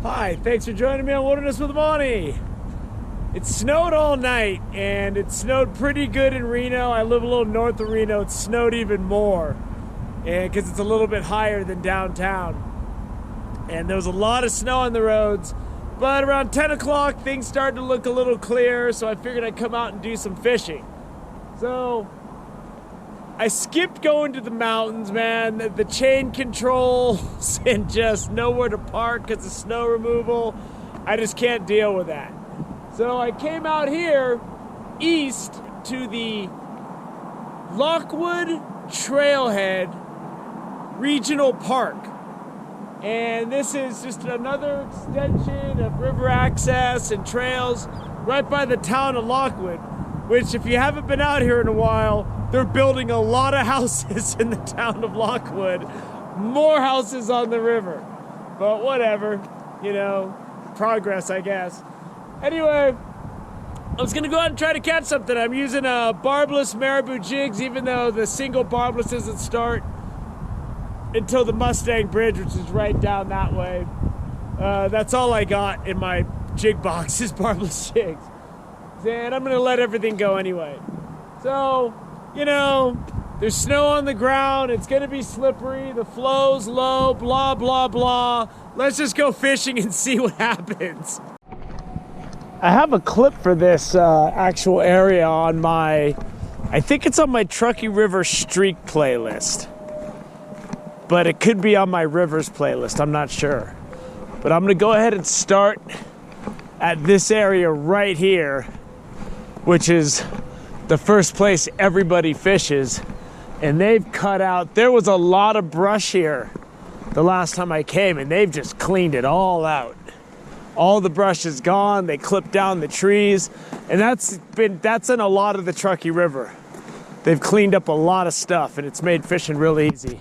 Hi, thanks for joining me on Wilderness with Monty. It snowed all night, and it snowed pretty good in Reno. I live a little north of Reno. It snowed even more, and because it's a little bit higher than downtown. And there was a lot of snow on the roads, but around 10 o'clock, things started to look a little clearer, so I figured I'd come out and do some fishing. So I skipped going to the mountains, man. The chain controls and just nowhere to park because of snow removal. I just can't deal with that. So I came out here east to the Lockwood Trailhead Regional Park. And this is just another extension of river access and trails right by the town of Lockwood, which, if you haven't been out here in a while, they're building a lot of houses in the town of Lockwood. More houses on the river. But whatever, you know, progress, I guess. Anyway, I was gonna go out and try to catch something. I'm using a barbless marabou jigs, even though the single barbless doesn't start until the Mustang Bridge, which is right down that way. That's all I got in my jig box is barbless jigs. And I'm gonna let everything go anyway. So, you know, there's snow on the ground, it's gonna be slippery, the flow's low, blah, blah, blah. Let's just go fishing and see what happens. I have a clip for this actual area on my, I think it's on my Truckee River Streak playlist. But it could be on my Rivers playlist, I'm not sure. But I'm gonna go ahead and start at this area right here, which is the first place everybody fishes. And they've cut out, there was a lot of brush here the last time I came, and they've just cleaned it all out. All the brush is gone, they clipped down the trees, and that's in a lot of the Truckee River. They've cleaned up a lot of stuff, and it's made fishing real easy.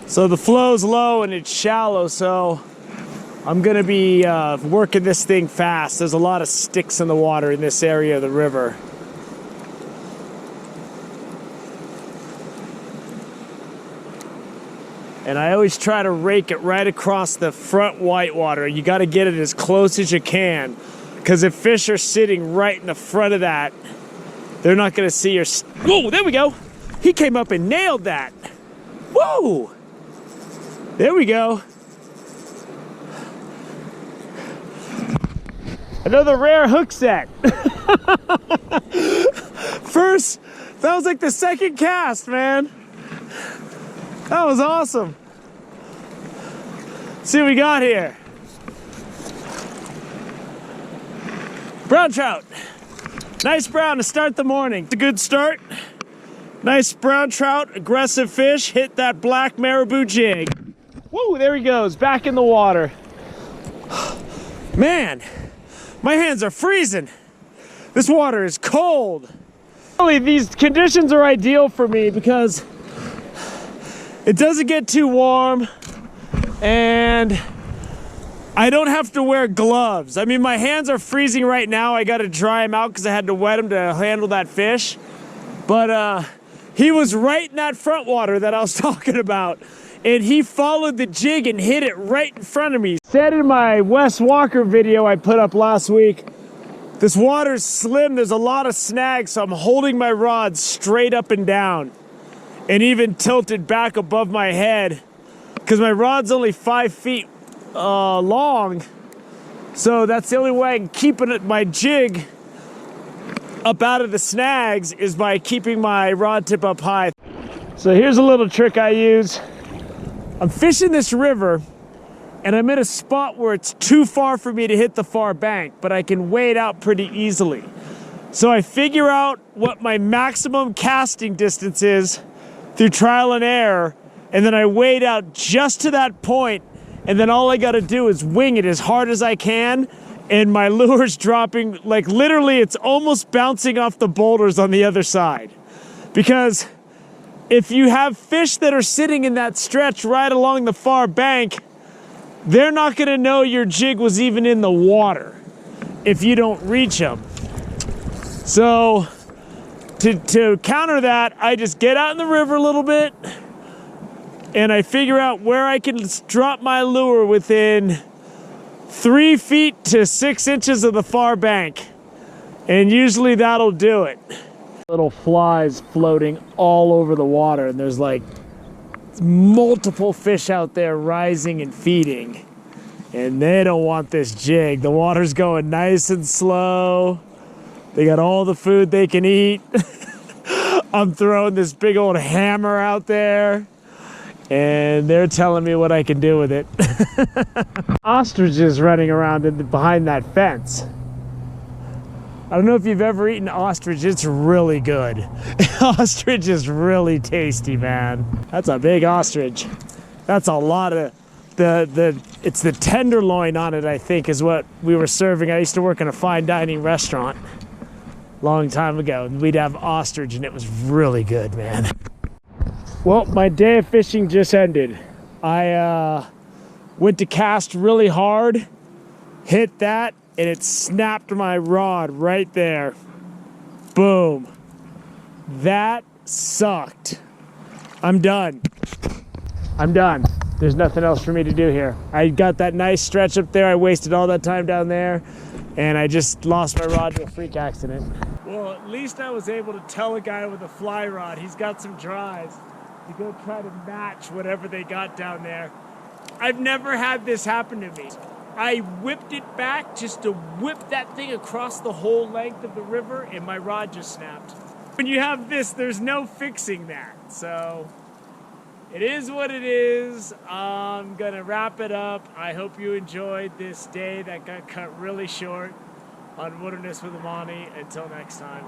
So the flow's low and it's shallow, so I'm gonna be working this thing fast. There's a lot of sticks in the water in this area of the river. And I always try to rake it right across the front whitewater. You gotta get it as close as you can, because if fish are sitting right in the front of that, they're not gonna see your... Whoa, there we go. He came up and nailed that. Whoa. There we go. Another rare hook set. First, that was like the second cast, man. That was awesome. Let's see what we got here. Brown trout. Nice brown to start the morning. It's a good start. Nice brown trout, aggressive fish, hit that black marabou jig. Whoa, there he goes, back in the water. Man, my hands are freezing. This water is cold. Really, these conditions are ideal for me because it doesn't get too warm and I don't have to wear gloves. I mean, my hands are freezing right now. I got to dry them out because I had to wet them to handle that fish. But he was right in that front water that I was talking about. And he followed the jig and hit it right in front of me. Said in my Wes Walker video I put up last week, this water's slim, there's a lot of snags, so I'm holding my rod straight up and down and even tilted back above my head because my rod's only 5 feet long. So that's the only way I can keep my jig up out of the snags is by keeping my rod tip up high. So here's a little trick I use. I'm fishing this river and I'm in a spot where it's too far for me to hit the far bank, but I can wade out pretty easily. So I figure out what my maximum casting distance is through trial and error, and then I wade out just to that point, and then all I gotta do is wing it as hard as I can, and my lure's dropping, like literally it's almost bouncing off the boulders on the other side. Because if you have fish that are sitting in that stretch right along the far bank, they're not gonna know your jig was even in the water if you don't reach them. So to counter that, I just get out in the river a little bit and I figure out where I can drop my lure within 3 feet to 6 inches of the far bank. And usually that'll do it. Little flies floating all over the water, and there's like multiple fish out there rising and feeding. And they don't want this jig. The water's going nice and slow. They got all the food they can eat. I'm throwing this big old hammer out there, and they're telling me what I can do with it. Ostriches running around behind that fence. I don't know if you've ever eaten ostrich. It's really good. Ostrich is really tasty, man. That's a big ostrich. That's a lot of it's the tenderloin on it, I think, is what we were serving. I used to work in a fine dining restaurant a long time ago. We'd have ostrich, and it was really good, man. Well, my day of fishing just ended. I went to cast really hard, hit that, and it snapped my rod right there. Boom. That sucked. I'm done. I'm done. There's nothing else for me to do here. I got that nice stretch up there. I wasted all that time down there, and I just lost my rod to a freak accident. Well, at least I was able to tell a guy with a fly rod, he's got some drives, to go try to match whatever they got down there. I've never had this happen to me. I whipped it back just to whip that thing across the whole length of the river, and my rod just snapped. When you have this, there's no fixing that. So it is what it is. I'm gonna wrap it up. I hope you enjoyed this day that got cut really short on Wilderness with Amani. Until next time.